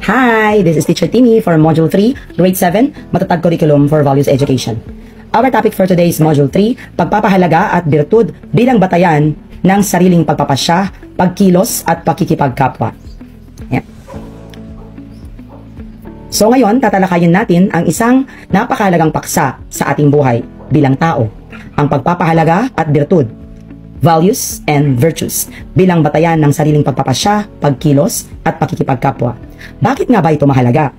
Hi, this is Teacher Timmy for Module 3, Grade 7, Matatag Curriculum for Values Education. Our topic for today is Module 3, Pagpapahalaga at Birtud bilang batayan ng sariling pagpapasya, pagkilos at pakikipagkapwa. Yeah. So ngayon, tatalakayin natin ang isang napakahalagang paksa sa ating buhay bilang tao, ang pagpapahalaga at birtud, values and virtues bilang batayan ng sariling pagpapasya, pagkilos at pakikipagkapwa. Bakit nga ba ito mahalaga?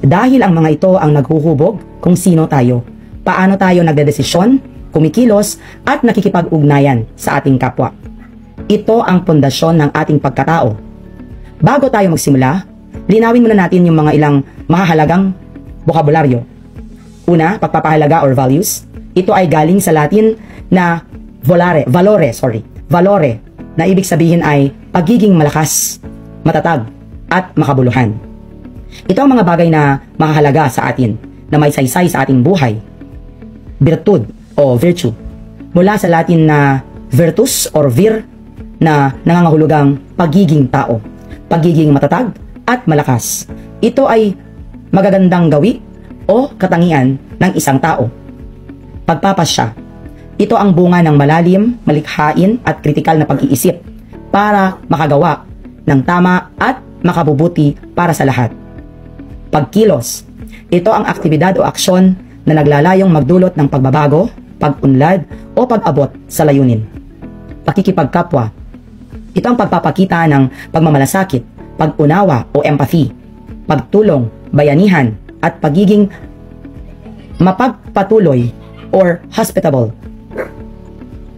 Dahil ang mga ito ang naghuhubog kung sino tayo, paano tayo nagdedesisyon, kumikilos at nakikipag-ugnayan sa ating kapwa. Ito ang pundasyon ng ating pagkatao. Bago tayo magsimula, linawin muna natin yung mga ilang mahahalagang bokabularyo. Una, pagpapahalaga or values. Ito ay galing sa Latin na valore, na ibig sabihin ay pagiging malakas, matatag, at makabuluhan. Ito ang mga bagay na mahalaga sa atin, na may saysay sa ating buhay. Birtud o virtue, mula sa Latin na virtus or vir, na nangangahulugang pagiging tao, pagiging matatag, at malakas. Ito ay magagandang gawi o katangian ng isang tao. Pagpapasya, ito ang bunga ng malalim, malikhain at kritikal na pag-iisip para makagawa ng tama at makabubuti para sa lahat. Pagkilos, ito ang aktibidad o aksyon na naglalayong magdulot ng pagbabago, pag-unlad o pag-abot sa layunin. Pakikipagkapwa, ito ang pagpapakita ng pagmamalasakit, pag-unawa o empathy, pagtulong, bayanihan at pagiging mapagpatuloy or hospitable.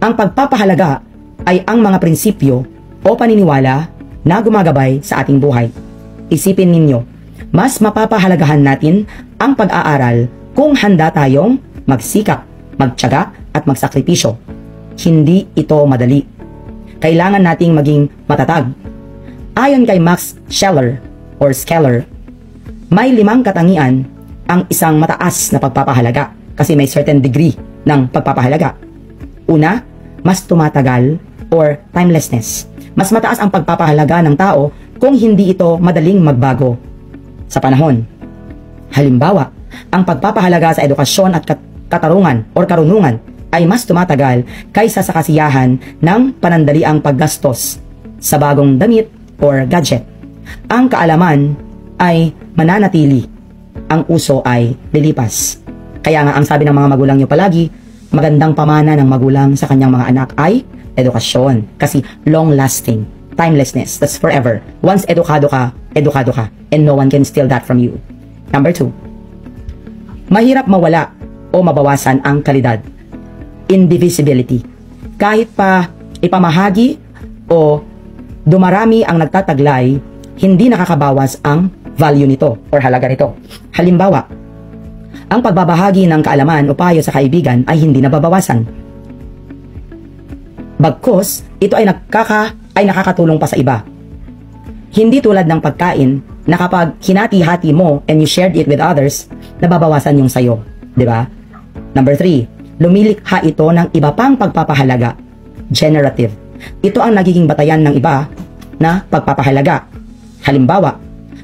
Ang pagpapahalaga ay ang mga prinsipyo o paniniwala na gumagabay sa ating buhay. Isipin ninyo, mas mapapahalagahan natin ang pag-aaral kung handa tayong magsikap, magtiyaga at magsakripisyo. Hindi ito madali. Kailangan nating maging matatag. Ayon kay Max Scheler, may 5 katangian ang isang mataas na pagpapahalaga kasi may certain degree ng pagpapahalaga. Una, mas tumatagal or timelessness. Mas mataas ang pagpapahalaga ng tao kung hindi ito madaling magbago sa panahon. Halimbawa, ang pagpapahalaga sa edukasyon at katarungan or karunungan ay mas tumatagal kaysa sa kasiyahan ng panandaliang paggastos sa bagong damit or gadget. Ang kaalaman ay mananatili, ang uso ay lilipas. Kaya nga ang sabi ng mga magulang nyo palagi, magandang pamana ng magulang sa kanyang mga anak ay edukasyon. Kasi long-lasting, timelessness, that's forever. Once edukado ka, and no one can steal that from you. Number 2, mahirap mawala o mabawasan ang kalidad. Indivisibility. Kahit pa ipamahagi o dumarami ang nagtataglay, hindi nakakabawas ang value nito or halaga nito. Halimbawa, ang pagbabahagi ng kaalaman o payo sa kaibigan ay hindi nababawasan. Bagkus, ito ay nakakatulong pa sa iba. Hindi tulad ng pagkain na kapag hinati-hati mo and you shared it with others, nababawasan yung sayo. Diba? Number 3, lumilikha ito ng iba pang pagpapahalaga. Generative. Ito ang nagiging batayan ng iba na pagpapahalaga. Halimbawa,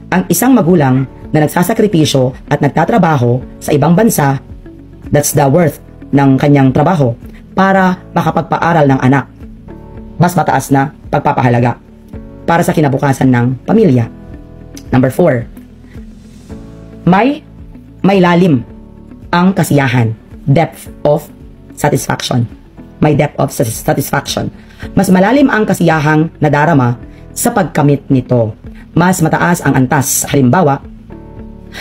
ang isang magulang na nagsasakripisyo at nagtatrabaho sa ibang bansa, that's the worth ng kanyang trabaho para makapagpaaral ng anak. Mas mataas na pagpapahalaga para sa kinabukasan ng pamilya. Number 4, may lalim ang kasiyahan. Depth of satisfaction. May depth of satisfaction. Mas malalim ang kasiyahang nadarama sa pagkamit nito. Mas mataas ang antas. Halimbawa,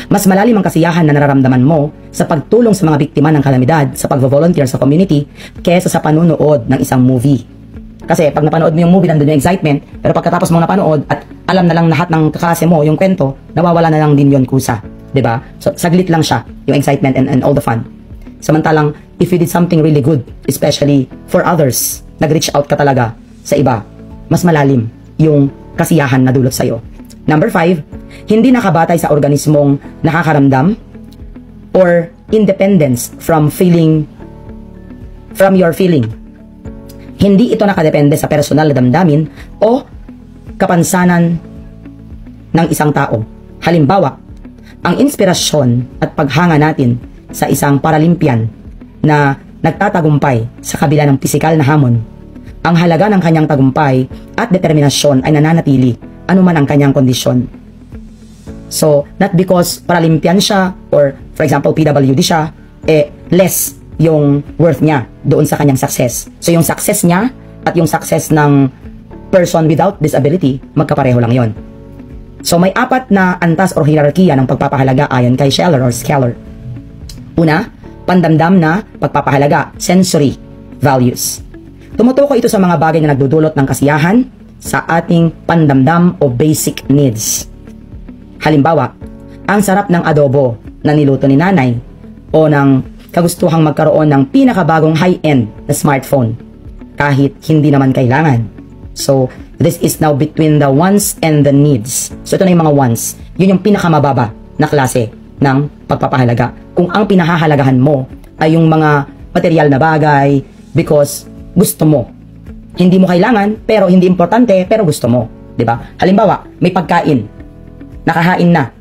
mas malalim ang kasiyahan na nararamdaman mo sa pagtulong sa mga biktima ng kalamidad sa pag-volunteer sa community kaysa sa panunood ng isang movie. Kasi pag napanood mo yung movie, nandun yung excitement, pero pagkatapos mong napanood at alam na lang lahat ng kaklase mo yung kwento, nawawala na lang din yun kusa. Diba? So, saglit lang siya, yung excitement and all the fun. Samantalang, if you did something really good, especially for others, nag-reach out ka talaga sa iba, mas malalim yung kasiyahan na dulot sa'yo. Number 5, hindi nakabatay sa organismong nakakaramdam or independence from your feeling. Hindi ito nakadepende sa personal na damdamin o kapansanan ng isang tao. Halimbawa, ang inspirasyon at paghanga natin sa isang Paralympian na nagtatagumpay sa kabila ng pisikal na hamon. Ang halaga ng kanyang tagumpay at determinasyon ay nananatili anuman ang kanyang kondisyon. So, not because Paralympian siya or for example PWD siya, less yung worth niya doon sa kanyang success. So, yung success niya at yung success ng person without disability, magkapareho lang yon. So, may 4 na antas o hierarkiya ng pagpapahalaga ayon kay Scheller or Scaler. Una, pandamdam na pagpapahalaga, sensory values. Tumutukoy ito sa mga bagay na nagdudulot ng kasiyahan sa ating pandamdam o basic needs. Halimbawa, ang sarap ng adobo na niluto ni nanay o ng kagustuhang magkaroon ng pinakabagong high-end na smartphone kahit hindi naman kailangan. So, this is now between the wants and the needs. So, ito na yung mga wants. Yun yung pinakamababa na klase ng pagpapahalaga. Kung ang pinahahalagahan mo ay yung mga material na bagay because gusto mo. Hindi mo kailangan, pero hindi importante, pero gusto mo. Diba? Halimbawa, may pagkain. Nakahain na.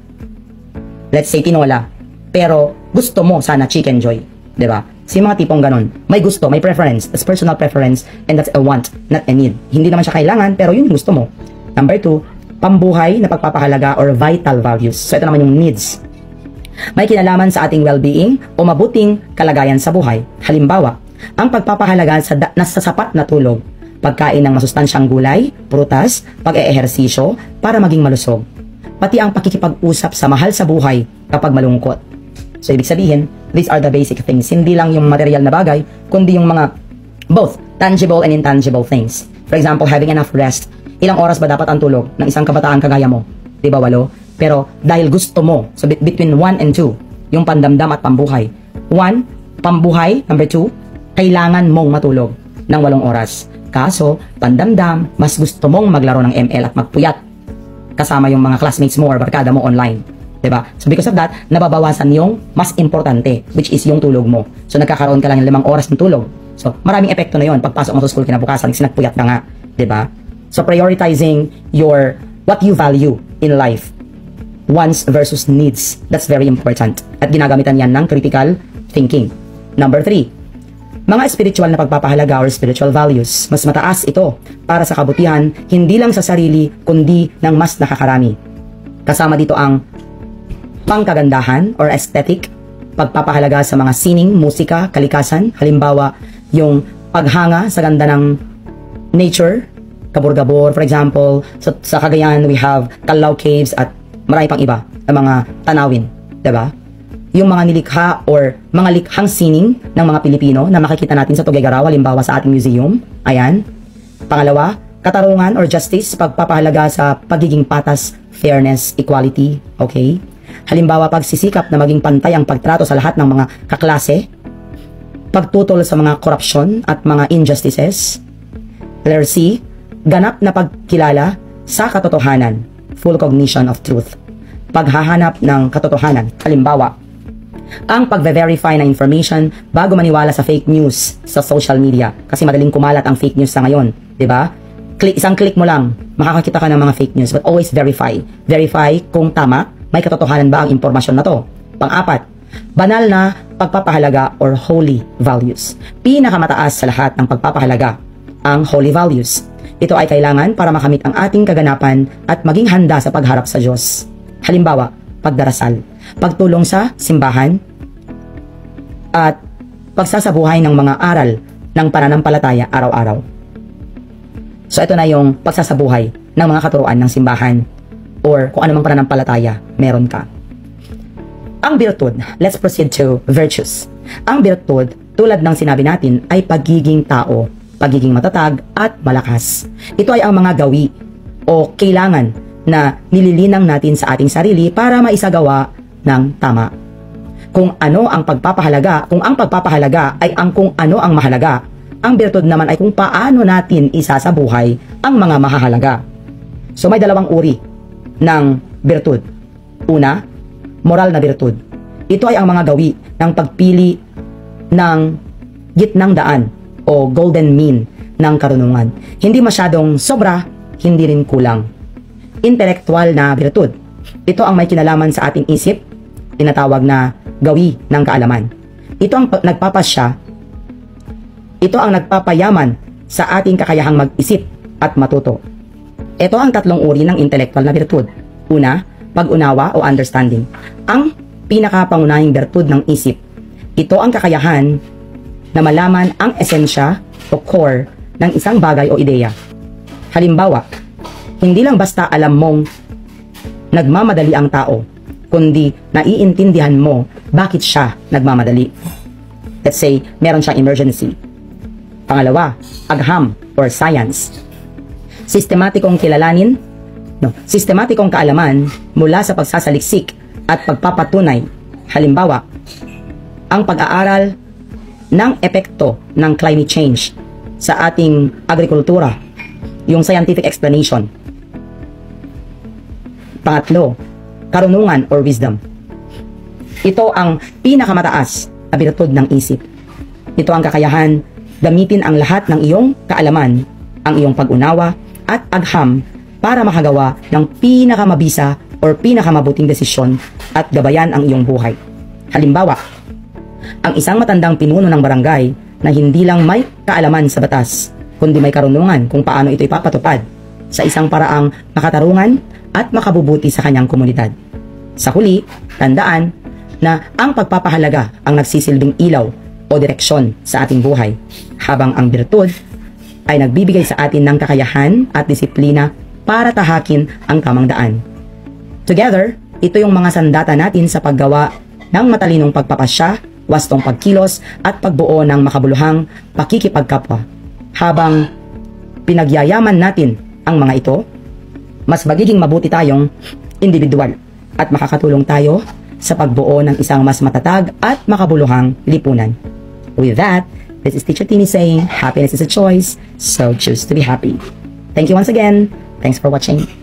Let's say, tinola. Pero gusto mo sana chicken joy. Diba? So, yung mga tipong ganon. May gusto, may preference. That's personal preference and that's a want, not a need. Hindi naman siya kailangan, pero yun yung gusto mo. Number 2, pambuhay na pagpapahalaga or vital values. So, ito naman yung needs. May kinalaman sa ating well-being o mabuting kalagayan sa buhay. Halimbawa, ang pagpapahalaga sa sapat na tulog, pagkain ng masustansyang gulay, prutas, pag-eehersisyo para maging malusog, pati ang pakikipag-usap sa mahal sa buhay kapag malungkot. So, ibig sabihin, these are the basic things. Hindi lang yung material na bagay, kundi yung mga both tangible and intangible things. For example, having enough rest. Ilang oras ba dapat ang tulog ng isang kabataan kagaya mo? Di ba, 8? Pero dahil gusto mo, so between 1 and 2, yung pandamdam at pambuhay. 1, pambuhay. Number 2, kailangan mong matulog ng 8 oras. Kaso, pandamdam, mas gusto mong maglaro ng ML at magpuyat kasama yung mga classmates mo or barkada mo online. Diba? So because of that, nababawasan yung mas importante, which is yung tulog mo. So nagkakaroon ka lang ng 5 oras ng tulog. So maraming epekto na yon pagpasok mo sa school kinabukasan, kasi nagpuyat ka nga. Diba? So prioritizing your, what you value in life. Wants versus needs. That's very important. At ginagamitan yan ng critical thinking. Number 3, mga spiritual na pagpapahalaga or spiritual values. Mas mataas ito para sa kabutihan, hindi lang sa sarili, kundi ng mas nakakarami. Kasama dito ang pangkagandahan or aesthetic, pagpapahalaga sa mga sining, musika, kalikasan. Halimbawa, yung paghanga sa ganda ng nature, Kabur-Gabor, for example. So, sa Cagayan, we have Calao Caves at marami pang iba na mga tanawin. Diba? Yung mga nilikha or mga likhang sining ng mga Pilipino na makikita natin sa Tuguegarao, halimbawa sa ating museum. Ayan. Pangalawa, katarungan or justice, pagpapahalaga sa pagiging patas, fairness, equality. Okay? Halimbawa, pagsisikap na maging pantay ang pagtrato sa lahat ng mga kaklase, pagtutol sa mga korupsyon at mga injustices. Letter C, ganap na pagkilala sa katotohanan, full cognition of truth. Paghahanap ng katotohanan. Halimbawa, ang pagve-verify na information bago maniwala sa fake news sa social media. Kasi madaling kumalat ang fake news sa ngayon. Diba? Isang click mo lang, makakakita ka ng mga fake news. But always verify. Verify kung tama, may katotohanan ba ang impormasyon na to? Pang-4, banal na pagpapahalaga or holy values. Pinakamataas sa lahat ng pagpapahalaga, ang holy values. Ito ay kailangan para makamit ang ating kaganapan at maging handa sa pagharap sa Diyos. Halimbawa, pagdarasal, pagtulong sa simbahan, at pagsasabuhay ng mga aral ng pananampalataya araw-araw. So ito na yung pagsasabuhay ng mga katuruan ng simbahan or kung anumang pananampalataya meron ka. Ang birtud, let's proceed to virtues. Ang birtud, tulad ng sinabi natin, ay pagiging tao, pagiging matatag at malakas. Ito ay ang mga gawi o kailangan na nililinang natin sa ating sarili para maisagawa ng tama. Kung ano ang pagpapahalaga, kung ang pagpapahalaga ay ang kung ano ang mahalaga, ang birtud naman ay kung paano natin isasabuhay ang mga mahahalaga. So may 2 uri ng birtud. Una, moral na birtud. Ito ay ang mga gawi ng pagpili ng gitnang daan o golden mean ng karunungan. Hindi masyadong sobra, hindi rin kulang. Intelektual na birtud. Ito ang may kinalaman sa ating isip, tinatawag na gawi ng kaalaman. Ito ang nagpapayaman sa ating kakayahang mag-isip at matuto. Ito ang tatlong uri ng intellectual na virtud. Una, pag-unawa o understanding. Ang pinakapangunahing virtud ng isip. Ito ang kakayahan na malaman ang esensya o core ng isang bagay o ideya. Halimbawa, hindi lang basta alam mong nagmamadali ang tao, kundi naiintindihan mo bakit siya nagmamadali. Let's say, meron siyang emergency. Pangalawa, agham or science. Sistematikong kaalaman mula sa pagsasaliksik at pagpapatunay. Halimbawa, ang pag-aaral ng epekto ng climate change sa ating agrikultura, yung scientific explanation. Pangatlo, karunungan or wisdom. Ito ang pinakamataas na birtud ng isip. Ito ang kakayahan gamitin ang lahat ng iyong kaalaman, ang iyong pag-unawa at agham para makagawa ng pinakamabisa or pinakamabuting desisyon at gabayan ang iyong buhay. Halimbawa, ang isang matandang pinuno ng barangay na hindi lang may kaalaman sa batas, kundi may karunungan kung paano ito ipapatupad sa isang paraang makatarungan at makabubuti sa kanyang komunidad. Sa huli, tandaan na ang pagpapahalaga ang nagsisilbing ilaw o direksyon sa ating buhay, habang ang birtud ay nagbibigay sa atin ng kakayahan at disiplina para tahakin ang tamang daan. Together, ito yung mga sandata natin sa paggawa ng matalinong pagpapasya, wastong pagkilos at pagbuo ng makabuluhang pakikipagkapwa. Habang pinagyayaman natin ang mga ito, mas magiging mabuti tayong individual at makakatulong tayo sa pagbuo ng isang mas matatag at makabuluhang lipunan. With that, this is Teacher Tini saying, happiness is a choice, so choose to be happy. Thank you once again. Thanks for watching.